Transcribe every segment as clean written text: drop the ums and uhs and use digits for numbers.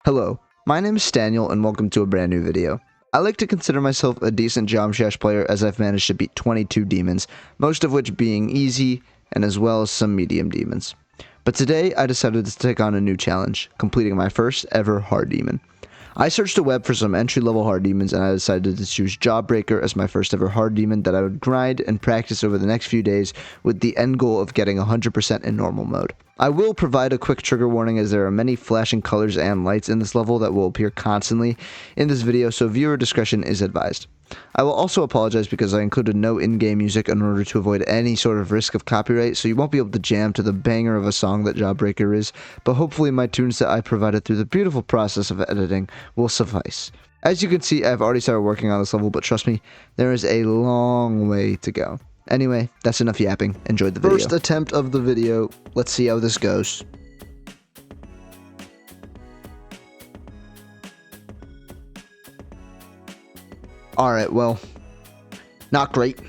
Hello, my name is Daniel and welcome to a brand new video. I like to consider myself a decent Jawbreaker player as I've managed to beat 22 demons, most of which being easy and as well as some medium demons. But today I decided to take on a new challenge, completing my first ever hard demon. I searched the web for some entry-level hard demons and I decided to choose Jawbreaker as my first ever hard demon that I would grind and practice over the next few days with the end goal of getting 100% in normal mode. I will provide a quick trigger warning as there are many flashing colors and lights in this level that will appear constantly in this video, so viewer discretion is advised. I will also apologize because I included no in-game music in order to avoid any sort of risk of copyright, so you won't be able to jam to the banger of a song that Jawbreaker is, but hopefully my tunes that I provided through the beautiful process of editing will suffice. As you can see, I've already started working on this level, but trust me, there is a long way to go. Anyway, that's enough yapping. Enjoy the video. First attempt of the video. Let's see how this goes. Alright, well, not great.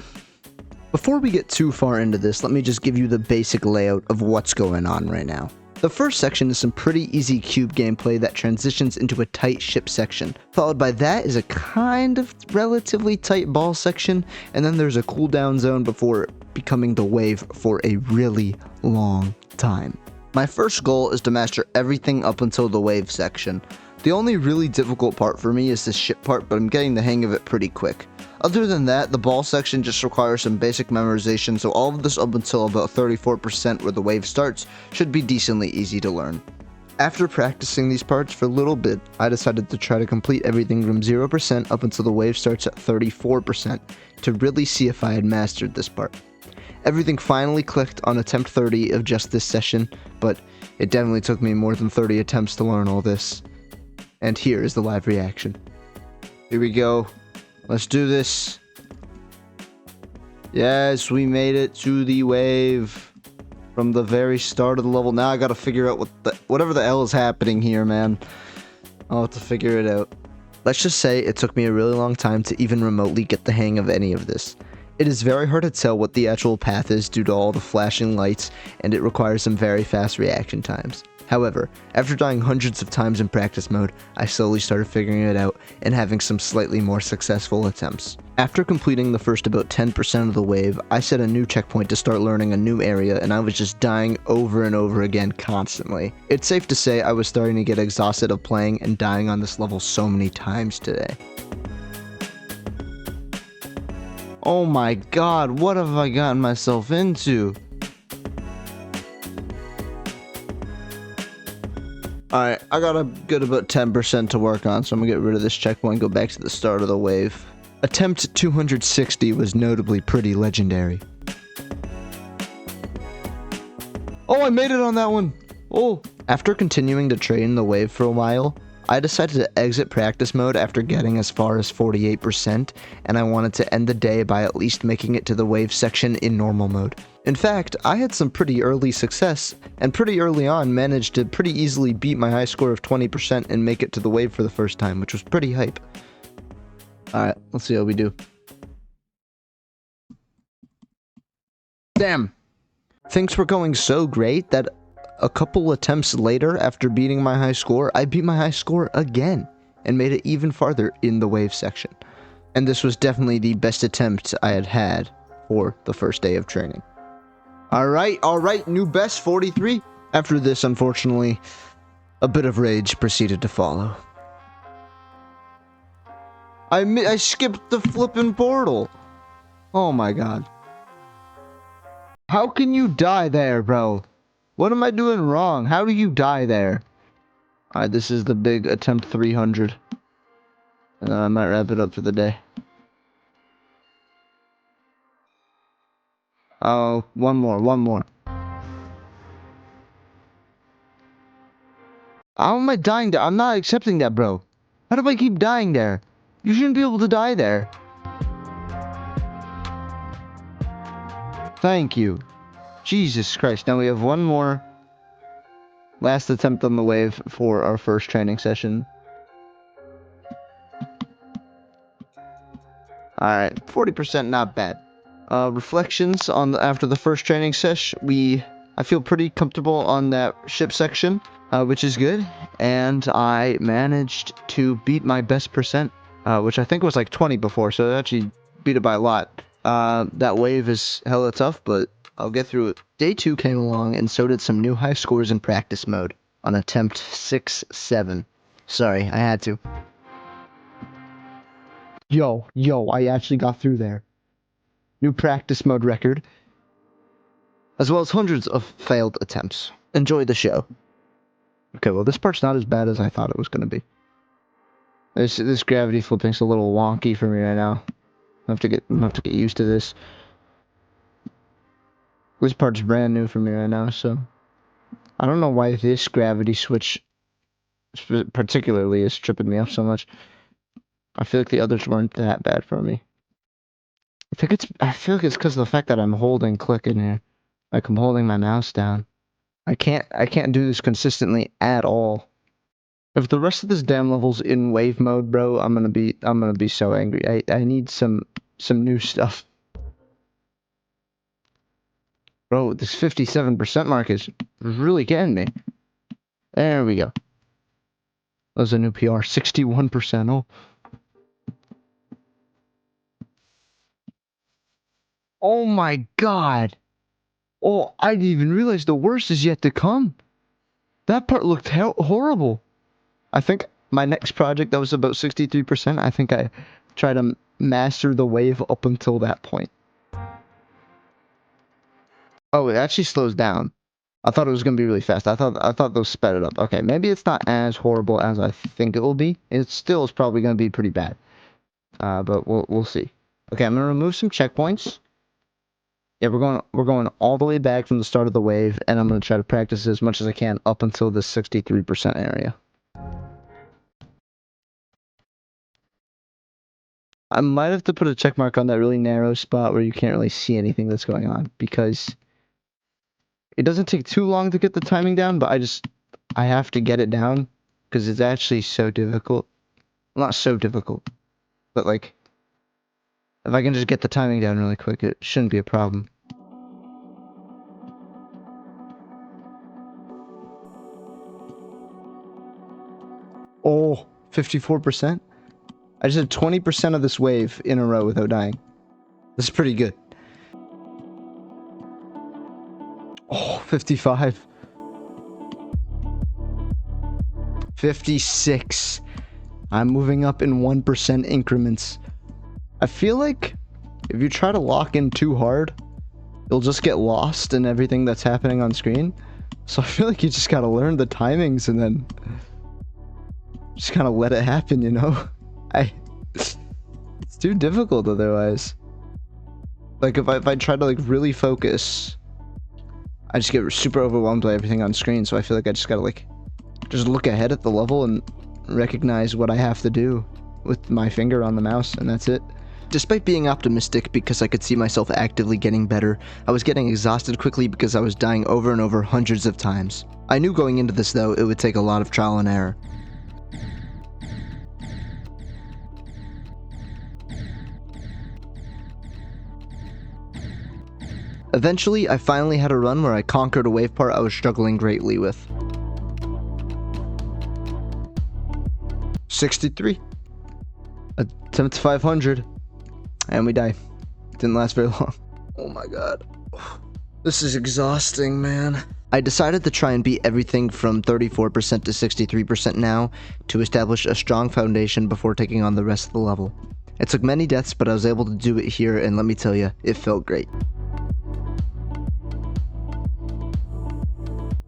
Before we get too far into this, let me just give you the basic layout of what's going on right now. The first section is some pretty easy cube gameplay that transitions into a tight ship section. Followed by that is a kind of relatively tight ball section, and then there's a cooldown zone before becoming the wave for a really long time. My first goal is to master everything up until the wave section. The only really difficult part for me is the ship part, but I'm getting the hang of it pretty quick. Other than that, the ball section just requires some basic memorization, so all of this up until about 34% where the wave starts should be decently easy to learn. After practicing these parts for a little bit, I decided to try to complete everything from 0% up until the wave starts at 34% to really see if I had mastered this part. Everything finally clicked on attempt 30 of just this session, but it definitely took me more than 30 attempts to learn all this. And here is the live reaction. Here we go. Let's do this. Yes, we made it to the wave from the very start of the level. Now I gotta figure out whatever the hell is happening here, man. I'll have to figure it out. Let's just say it took me a really long time to even remotely get the hang of any of this. It is very hard to tell what the actual path is due to all the flashing lights, and it requires some very fast reaction times. However, after dying hundreds of times in practice mode, I slowly started figuring it out and having some slightly more successful attempts. After completing the first about 10% of the wave, I set a new checkpoint to start learning a new area, and I was just dying over and over again constantly. It's safe to say I was starting to get exhausted of playing and dying on this level so many times today. Oh my god, what have I gotten myself into? Alright, I got a good about 10% to work on, so I'm gonna get rid of this checkpoint and go back to the start of the wave. Attempt 260 was notably pretty legendary. Oh, I made it on that one! Oh! After continuing to train the wave for a while, I decided to exit practice mode after getting as far as 48%, and I wanted to end the day by at least making it to the wave section in normal mode. In fact, I had some pretty early success, and pretty early on managed to pretty easily beat my high score of 20% and make it to the wave for the first time, which was pretty hype. Alright, let's see how we do. Damn! Things were going so great that a couple attempts later, after beating my high score, I beat my high score again, and made it even farther in the wave section. And this was definitely the best attempt I had had for the first day of training. Alright, new best, 43. After this, unfortunately, a bit of rage proceeded to follow. I skipped the flippin' portal. Oh my god. How can you die there, bro? What am I doing wrong? How do you die there? Alright, this is the big attempt 300. And I might wrap it up for the day. Oh, one more. How am I dying there? I'm not accepting that, bro. How do I keep dying there? You shouldn't be able to die there. Thank you. Jesus Christ. Now we have one more last attempt on the wave for our first training session. Alright, 40%, not bad. Reflections on after the first training sesh, I feel pretty comfortable on that ship section. which is good. And I managed to beat my best percent, which I think was like 20 before, so I actually beat it by a lot. That wave is hella tough, but I'll get through it. Day 2 came along, and so did some new high scores in practice mode on attempt 6-7. Sorry, I had to. Yo, I actually got through there. New practice mode record, as well as hundreds of failed attempts. Enjoy the show. Okay, well, this part's not as bad as I thought it was going to be. This gravity flipping's a little wonky for me right now. I have to get used to this. This part's brand new for me right now, so I don't know why this gravity switch particularly is tripping me up so much. I feel like the others weren't that bad for me. I feel like it's because of the fact that I'm holding click in here. Like I'm holding my mouse down. I can't do this consistently at all. If the rest of this damn level's in wave mode, bro, I'm gonna be so angry. I need some new stuff. Bro, this 57% mark is really getting me. There we go. That was a new PR, 61%. Oh. Oh my god. Oh, I didn't even realize the worst is yet to come. That part looked horrible. I think my next project that was about 63%, I think I tried to master the wave up until that point. Oh, it actually slows down. I thought it was gonna be really fast. I thought those sped it up. Okay, maybe it's not as horrible as I think it will be. It still is probably gonna be pretty bad. But we'll see. Okay, I'm gonna remove some checkpoints. Yeah, we're going all the way back from the start of the wave, and I'm gonna try to practice as much as I can up until the 63% area. I might have to put a check mark on that really narrow spot where you can't really see anything that's going on, because it doesn't take too long to get the timing down, but I have to get it down because it's actually so difficult. Well, not so difficult, but like, if I can just get the timing down really quick, it shouldn't be a problem. Oh, 54%? I just had 20% of this wave in a row without dying. This is pretty good. Oh, 55. 56. I'm moving up in 1% increments. I feel like if you try to lock in too hard, you'll just get lost in everything that's happening on screen. So I feel like you just gotta learn the timings and then just kind of let it happen, you know? It's too difficult otherwise. Like if I try to like really focus, I just get super overwhelmed by everything on screen. So I feel like I just gotta like just look ahead at the level and recognize what I have to do with my finger on the mouse, and that's it. Despite being optimistic because I could see myself actively getting better, I was getting exhausted quickly because I was dying over and over hundreds of times. I knew going into this though, it would take a lot of trial and error. Eventually, I finally had a run where I conquered a wave part I was struggling greatly with. 63. Attempt 500. And we die. Didn't last very long. Oh my god. This is exhausting, man. I decided to try and beat everything from 34% to 63% now to establish a strong foundation before taking on the rest of the level. It took many deaths, but I was able to do it here, and let me tell you, it felt great.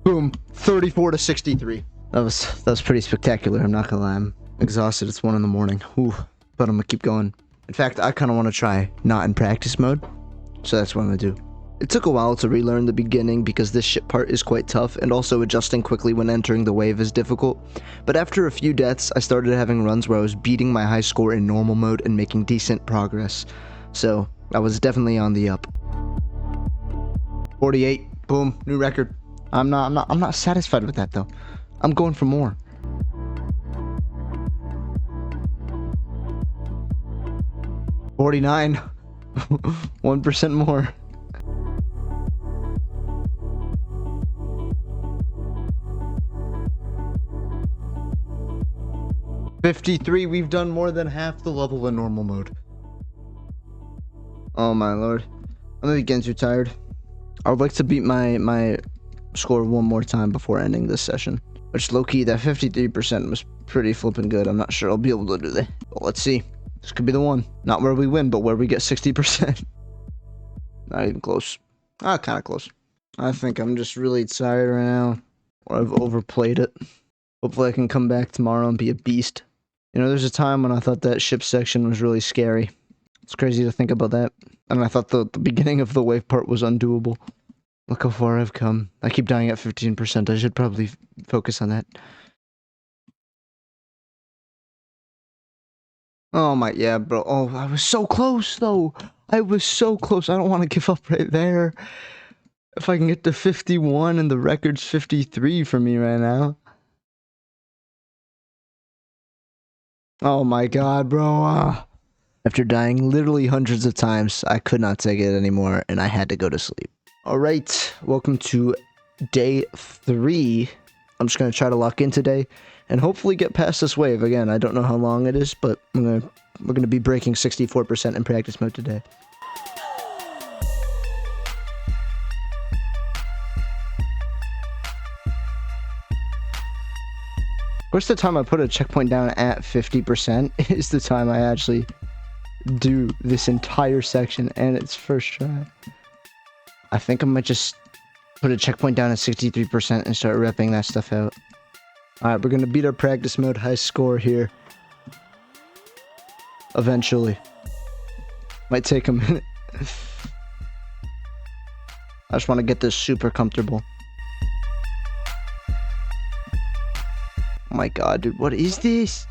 Boom, 34 to 63. That was pretty spectacular, I'm not gonna lie. I'm exhausted, it's 1 in the morning. Ooh, but I'm gonna keep going. In fact, I kinda wanna try not in practice mode, so that's what I'm gonna do. It took a while to relearn the beginning because this ship part is quite tough, and also adjusting quickly when entering the wave is difficult. But after a few deaths, I started having runs where I was beating my high score in normal mode and making decent progress. So, I was definitely on the up. 48, boom, new record. I'm not satisfied with that though. I'm going for more. $49. 1% more. 53, we've done more than half the level in normal mode. Oh my lord. I'm getting too tired. I would like to beat my score one more time before ending this session. Which, low-key, that 53% was pretty flipping good. I'm not sure I'll be able to do that. But let's see. This could be the one. Not where we win, but where we get 60%. Not even close. Kind of close. I think I'm just really tired right now. Or I've overplayed it. Hopefully I can come back tomorrow and be a beast. You know, there's a time when I thought that ship section was really scary. It's crazy to think about that. And I thought the beginning of the wave part was undoable. Look how far I've come. I keep dying at 15%. I should probably focus on that. Oh my, yeah, bro. Oh, I was so close, though. I was so close. I don't want to give up right there. If I can get to 51 and the record's 53 for me right now. Oh my god, bro. After dying literally hundreds of times, I could not take it anymore, and I had to go to sleep. Alright, welcome to day 3. I'm just going to try to lock in today, and hopefully get past this wave. Again, I don't know how long it is, but we're going to be breaking 64% in practice mode today. Of course, the time I put a checkpoint down at 50% is the time I actually do this entire section, and it's first try. I think I might just put a checkpoint down at 63% and start repping that stuff out. Alright, we're gonna beat our practice mode high score here. Eventually. Might take a minute. I just want to get this super comfortable. Oh my god, dude, what is this?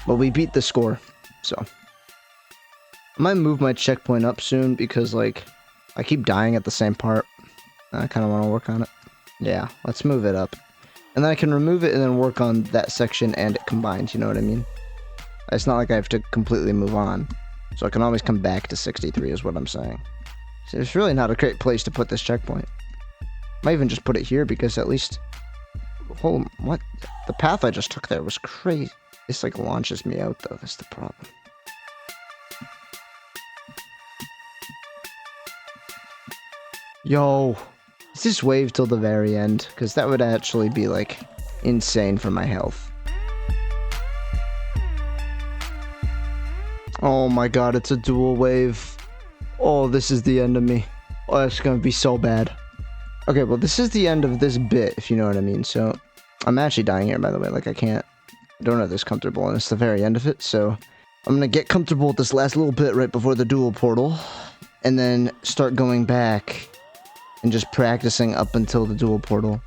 Well, we beat the score, so. I might move my checkpoint up soon because, like, I keep dying at the same part. I kind of want to work on it. Yeah, let's move it up. And then I can remove it and then work on that section and it combined, you know what I mean? It's not like I have to completely move on. So I can always come back to 63 is what I'm saying. So it's really not a great place to put this checkpoint. Might even just put it here because at least... Hold on, what? The path I just took there was crazy. This, like, launches me out, though. That's the problem. Yo, is this wave till the very end? Because that would actually be, like, insane for my health. Oh my god, it's a dual wave. Oh, this is the end of me. Oh, it's gonna be so bad. Okay, well, this is the end of this bit, if you know what I mean. So, I'm actually dying here, by the way. Like, I don't have this comfortable, and it's the very end of it. So, I'm gonna get comfortable with this last little bit right before the dual portal. And then start going back and just practicing up until the dual portal.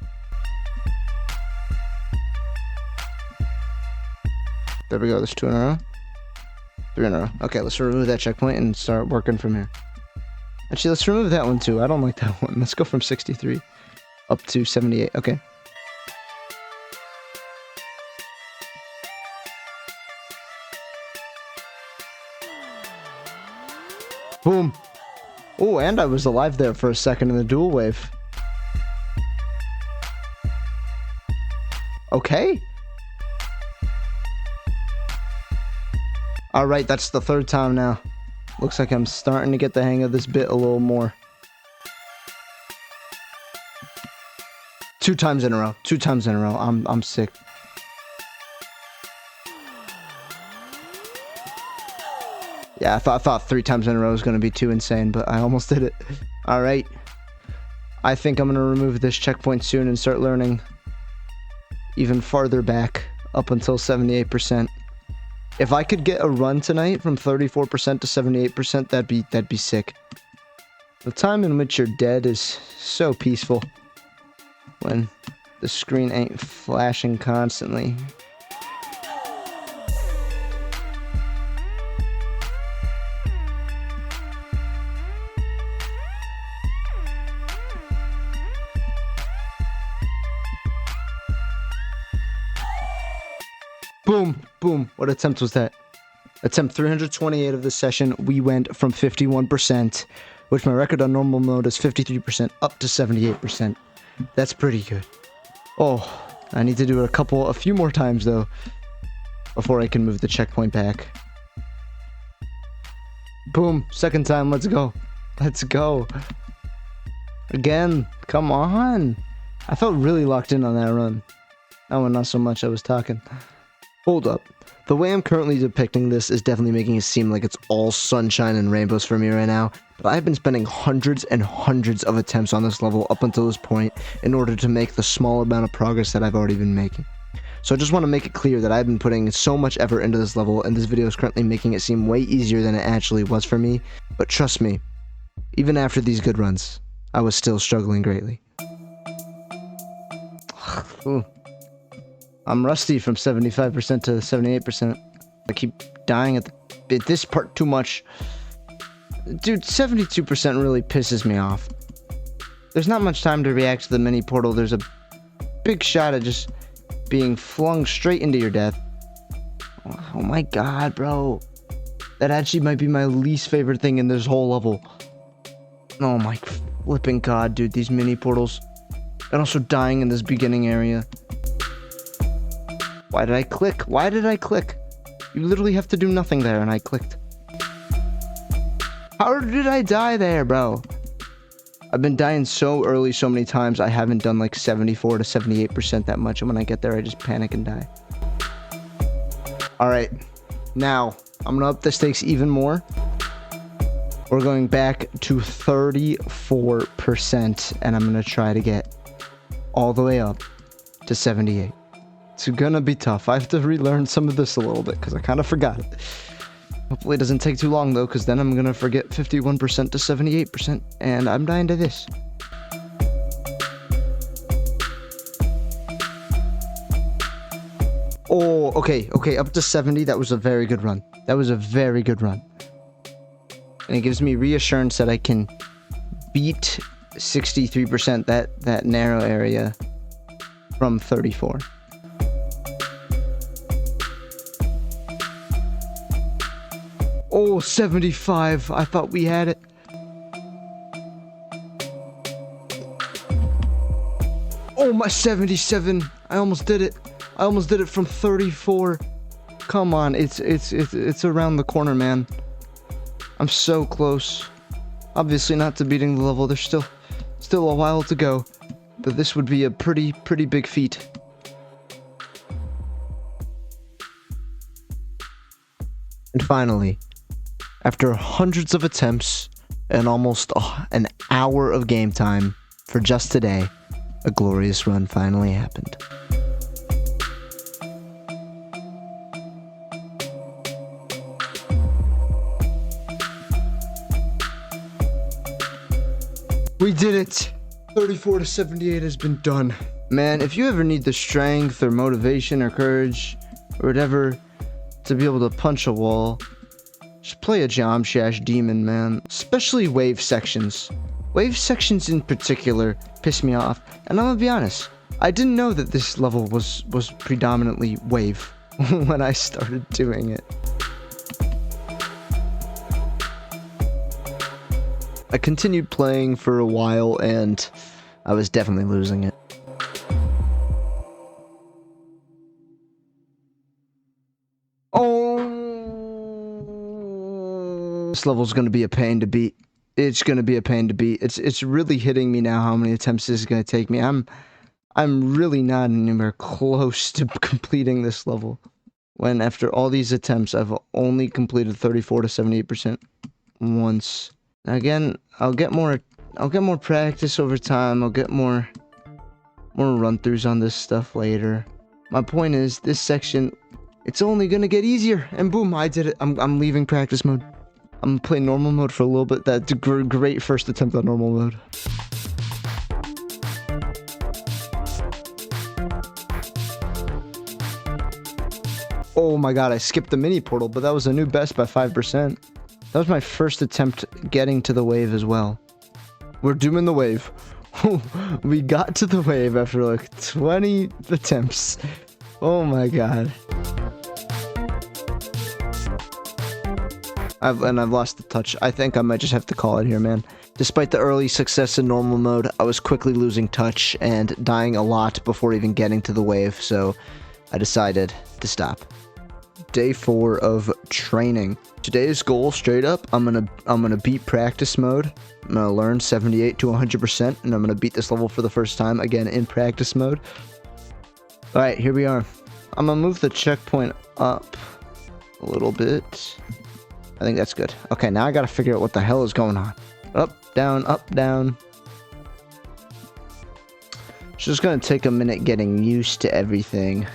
There we go, there's 2 in a row. 3 in a row. Okay, let's remove that checkpoint and start working from here. Actually, let's remove that one too. I don't like that one. Let's go from 63 up to 78. Okay. Boom. Oh, and I was alive there for a second in the dual wave. Okay. Alright, that's the 3rd time now. Looks like I'm starting to get the hang of this bit a little more. 2 times in a row. 2 times in a row. I'm sick. Yeah, I thought 3 times in a row was going to be too insane, but I almost did it. Alright. I think I'm going to remove this checkpoint soon and start learning even farther back, up until 78%. If I could get a run tonight from 34% to 78%, that'd be sick. The time in which you're dead is so peaceful. When the screen ain't flashing constantly. Boom, boom. What attempt was that? Attempt 328 of the session. We went from 51%, which my record on normal mode is 53%, up to 78%. That's pretty good. Oh, I need to do it a few more times though. before I can move the checkpoint back. Boom, second time, let's go. Let's go. Again, come on. I felt really locked in on that run. That one, not so much, I was talking. Hold up. The way I'm currently depicting this is definitely making it seem like it's all sunshine and rainbows for me right now, but I've been spending hundreds and hundreds of attempts on this level up until this point in order to make the small amount of progress that I've already been making. So I just want to make it clear that I've been putting so much effort into this level, and this video is currently making it seem way easier than it actually was for me, but trust me, even after these good runs, I was still struggling greatly. Ooh. I'm rusty from 75% to 78%. I keep dying at this part too much. Dude, 72% really pisses me off. There's not much time to react to the mini portal. There's a big shot at just being flung straight into your death. Oh my god, bro. That actually might be my least favorite thing in this whole level. Oh my flipping god, dude. These mini portals. And also dying in this beginning area. Why did I click? Why did I click? You literally have to do nothing there, and I clicked. How did I die there, bro? I've been dying so early so many times, I haven't done like 74 to 78% that much, and when I get there, I just panic and die. Alright, now, I'm gonna up the stakes even more. We're going back to 34%, and I'm gonna try to get all the way up to 78. It's gonna be tough. I have to relearn some of this a little bit, because I kind of forgot it. Hopefully it doesn't take too long, though, because then I'm gonna forget 51% to 78%, and I'm dying to this. Oh, okay, up to 70, that was a very good run. That was a very good run. And it gives me reassurance that I can beat 63%, that narrow area, from 34. Oh, 75. I thought we had it. Oh, my 77. I almost did it. I almost did it from 34. Come on, it's around the corner, man. I'm so close. Obviously not to beating the level. There's still a while to go. But this would be a pretty big feat. And finally, after hundreds of attempts and almost an hour of game time for just today, a glorious run finally happened. We did it! 34 to 78 has been done. Man, if you ever need the strength or motivation or courage or whatever to be able to punch a wall, just play a Jawbreaker demon, man. Especially wave sections. Wave sections in particular piss me off. And I'm gonna be honest, I didn't know that this level was predominantly wave when I started doing it. I continued playing for a while and I was definitely losing it. This level's gonna be a pain to beat. It's gonna be a pain to beat. It's really hitting me now how many attempts this is gonna take me. I'm really not anywhere close to completing this level. When after all these attempts, I've only completed 34 to 78% once. Again, I'll get more practice over time. I'll get more run-through on this stuff later. My point is, this section, it's only gonna get easier. And boom, I did it. I'm leaving practice mode. I'm gonna play normal mode for a little bit. That's a great first attempt on normal mode. Oh my god, I skipped the mini portal, but that was a new best by 5%. That was my first attempt getting to the wave as well. We're doing the wave. We got to the wave after like 20 attempts. Oh my god. I've lost the touch. I think I might just have to call it here, man. Despite the early success in normal mode, I was quickly losing touch and dying a lot before even getting to the wave, so I decided to stop. day 4 of training. Today's goal, straight up, I'm gonna beat practice mode. I'm gonna learn 78 to 100%, and I'm gonna beat this level for the first time again in practice mode. All right, here we are. I'm gonna move the checkpoint up a little bit. I think that's good. Okay, now I gotta figure out what the hell is going on. Up, down, up, down. It's just gonna take a minute getting used to everything.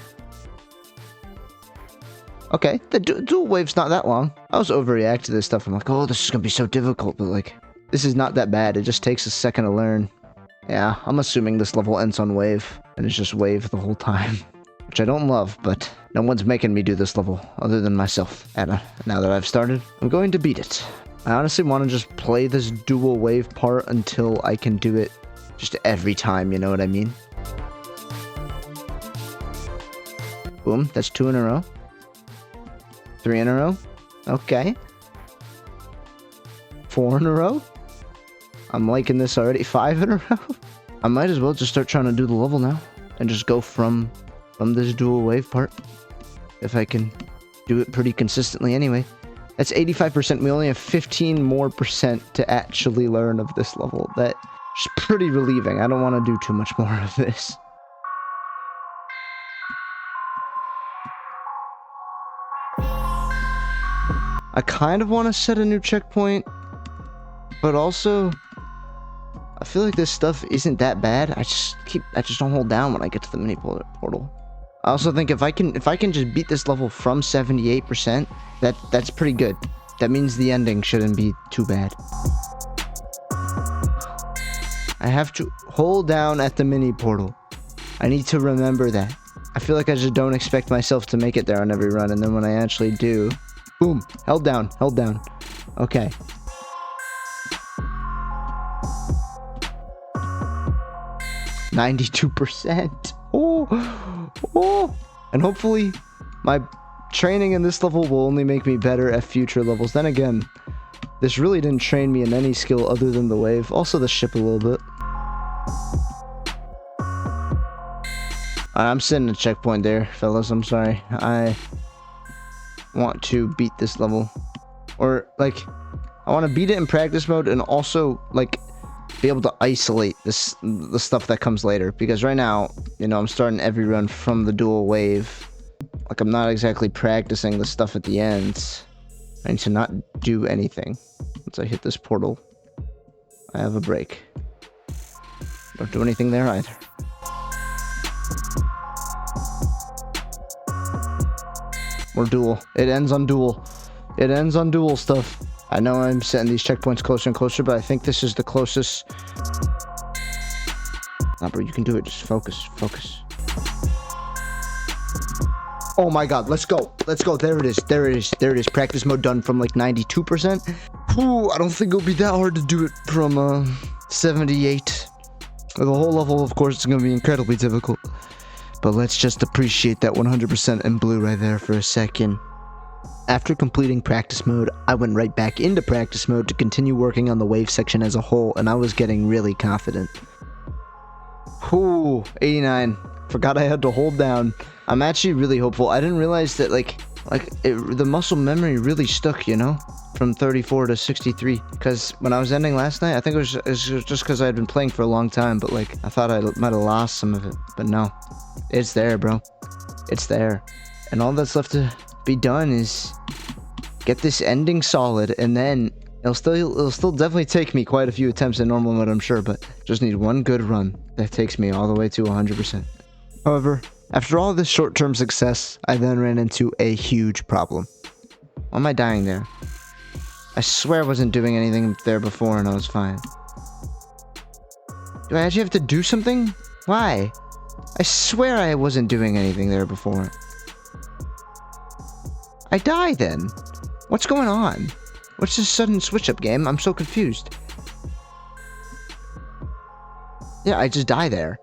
Okay, the dual wave's not that long. I was overreacting to this stuff. I'm like, oh, this is gonna be so difficult, but like, this is not that bad. It just takes a second to learn. Yeah, I'm assuming this level ends on wave, and it's just wave the whole time. Which I don't love, but no one's making me do this level other than myself. And now that I've started, I'm going to beat it. I honestly want to just play this dual wave part until I can do it just every time, you know what I mean? Boom, that's 2 in a row. 3 in a row. Okay. 4 in a row. I'm liking this already. 5 in a row. I might as well just start trying to do the level now and just go from this dual wave part, if I can do it pretty consistently anyway. That's 85%. We only have 15% more to actually learn of this level. That's pretty relieving. I don't want to do too much more of this. I kind of want to set a new checkpoint, but also I feel like this stuff isn't that bad. I just don't hold down when I get to the mini portal. I also think if I can just beat this level from 78%, that's pretty good. That means the ending shouldn't be too bad. I have to hold down at the mini portal. I need to remember that. I feel like I just don't expect myself to make it there on every run, and then when I actually do, boom, held down. Okay. %. Oh, and hopefully my training in this level will only make me better at future levels. Then again, this really didn't train me in any skill other than the wave. Also the ship a little bit. I'm sitting a checkpoint there, fellas. I'm sorry. I want to beat this level. Or, like, I want to beat it in practice mode and also, like, be able to isolate the stuff that comes later, because right now, you know, I'm starting every run from the dual wave. Like, I'm not exactly practicing the stuff at the end. I need to not do anything. Once I hit this portal, I have a break. Don't do anything there either. We're dual. It ends on dual. It ends on dual stuff. I know I'm setting these checkpoints closer and closer, but I think this is the closest. Nah, bro, you can do it. Just focus. Oh my god, let's go. There it is. Practice mode done from like 92%. Ooh, I don't think it'll be that hard to do it from 78. The whole level, of course, is going to be incredibly difficult. But let's just appreciate that 100% in blue right there for a second. After completing practice mode, I went right back into practice mode to continue working on the wave section as a whole, and I was getting really confident. Ooh, 89. Forgot I had to hold down. I'm actually really hopeful. I didn't realize that, the muscle memory really stuck, you know? From 34 to 63. Because when I was ending last night, I think it was just because I had been playing for a long time, but, like, I thought I might have lost some of it. But no. It's there, bro. It's there. And all that's left to be done is get this ending solid, and then it'll still definitely take me quite a few attempts in normal mode, I'm sure, but just need one good run that takes me all the way to 100%. However, after all this short-term success, I then ran into a huge problem. Why am I dying there? I swear I wasn't doing anything there before and I was fine. Do I actually have to do something? Why? I swear I wasn't doing anything there before. I die then. What's going on? What's this sudden switch up, game? I'm so confused. Yeah, I just die there.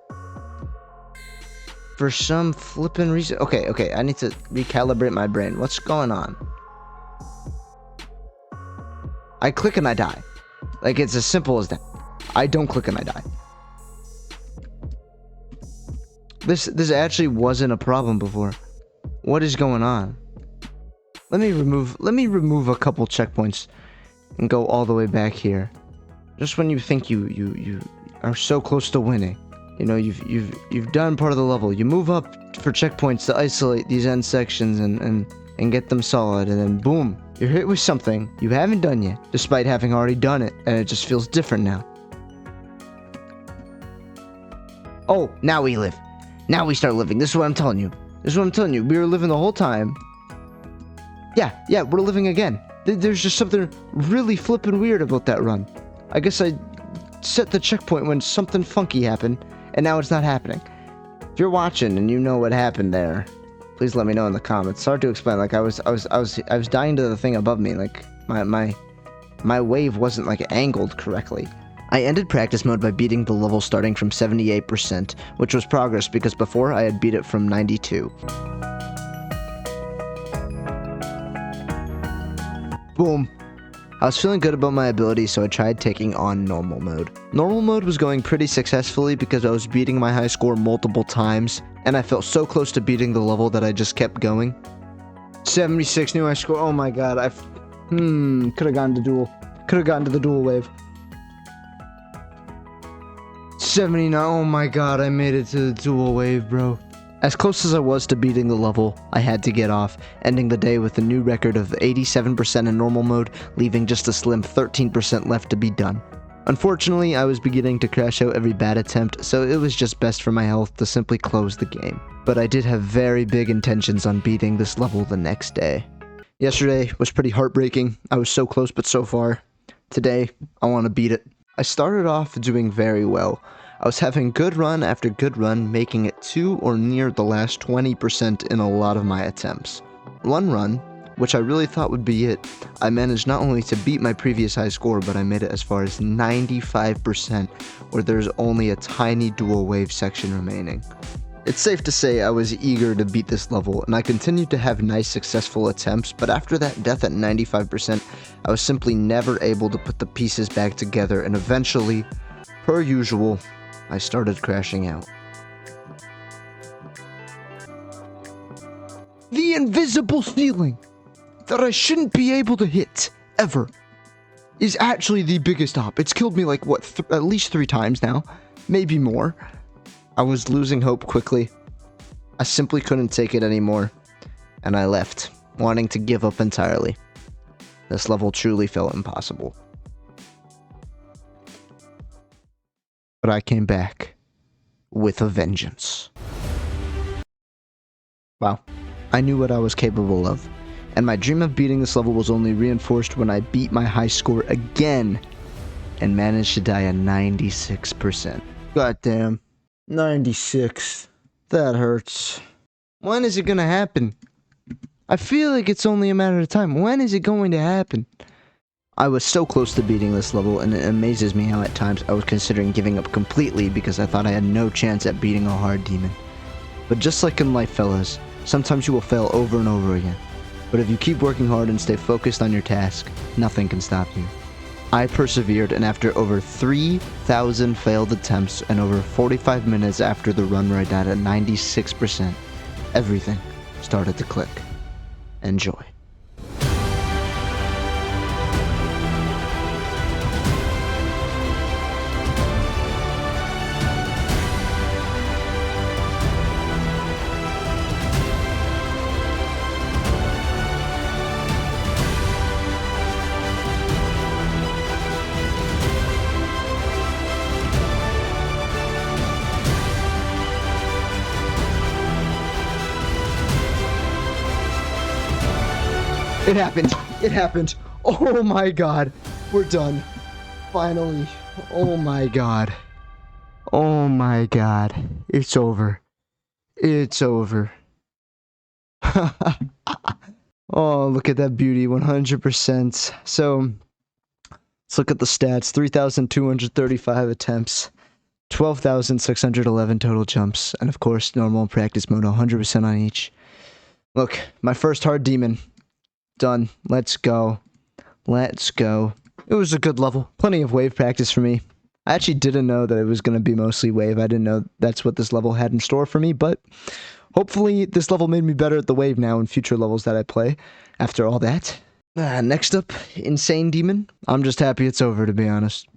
For some flippin' reason. Okay, I need to recalibrate my brain. What's going on? I click and I die. Like, it's as simple as that. I don't click and I die. This actually wasn't a problem before. What is going on? Let me remove a couple checkpoints and go all the way back here. Just when you think you are so close to winning. You know, you've done part of the level. You move up for checkpoints to isolate these end sections and get them solid, and then boom, you're hit with something you haven't done yet, despite having already done it, and it just feels different now. Oh, now we live. Now we start living. This is what I'm telling you. This is what I'm telling you. We were living the whole time. Yeah, we're living again. There's just something really flippin' weird about that run. I guess I set the checkpoint when something funky happened, and now it's not happening. If you're watching and you know what happened there, please let me know in the comments. It's hard to explain. Like I was dying to the thing above me. Like my wave wasn't like angled correctly. I ended practice mode by beating the level starting from 78%, which was progress because before I had beat it from 92. Boom. I was feeling good about my ability, so I tried taking on normal mode. Normal mode was going pretty successfully because I was beating my high score multiple times, and I felt so close to beating the level that I just kept going. 76 new high score. Oh my god, could have gotten to duel. Could have gotten to the duel wave. 79. Oh my god, I made it to the duel wave, bro. As close as I was to beating the level, I had to get off, ending the day with a new record of 87% in normal mode, leaving just a slim 13% left to be done. Unfortunately, I was beginning to crash out every bad attempt, so it was just best for my health to simply close the game. But I did have very big intentions on beating this level the next day. Yesterday was pretty heartbreaking. I was so close but so far. Today, I want to beat it. I started off doing very well. I was having good run after good run, making it to or near the last 20% in a lot of my attempts. One run, which I really thought would be it, I managed not only to beat my previous high score, but I made it as far as 95%, where there's only a tiny dual wave section remaining. It's safe to say I was eager to beat this level, and I continued to have nice successful attempts, but after that death at 95%, I was simply never able to put the pieces back together, and eventually, per usual, I started crashing out. The invisible ceiling that I shouldn't be able to hit, ever, is actually the biggest op. It's killed me like, what, at least 3 times now? Maybe more. I was losing hope quickly. I simply couldn't take it anymore, and I left, wanting to give up entirely. This level truly felt impossible. But I came back with a vengeance. Wow. I knew what I was capable of, and my dream of beating this level was only reinforced when I beat my high score again and managed to die at 96%. Goddamn. 96. That hurts. When is it gonna happen? I feel like it's only a matter of time. When is it going to happen? I was so close to beating this level, and it amazes me how at times I was considering giving up completely because I thought I had no chance at beating a hard demon. But just like in life, fellas, sometimes you will fail over and over again. But if you keep working hard and stay focused on your task, nothing can stop you. I persevered, and after over 3,000 failed attempts and over 45 minutes after the run where I died at 96%, everything started to click. Enjoy. It happened. It happened. Oh my god. We're done. Finally. Oh my god. Oh my god. It's over. It's over. Oh, look at that beauty. 100%. So, let's look at the stats. 3,235 attempts. 12,611 total jumps. And of course, normal practice mode, 100% on each. Look, my first hard demon. Done. Let's go. Let's go. It was a good level. Plenty of wave practice for me. I actually didn't know that it was going to be mostly wave. I didn't know that's what this level had in store for me, but hopefully this level made me better at the wave now in future levels that I play after all that. Next up, Insane Demon. I'm just happy it's over, to be honest.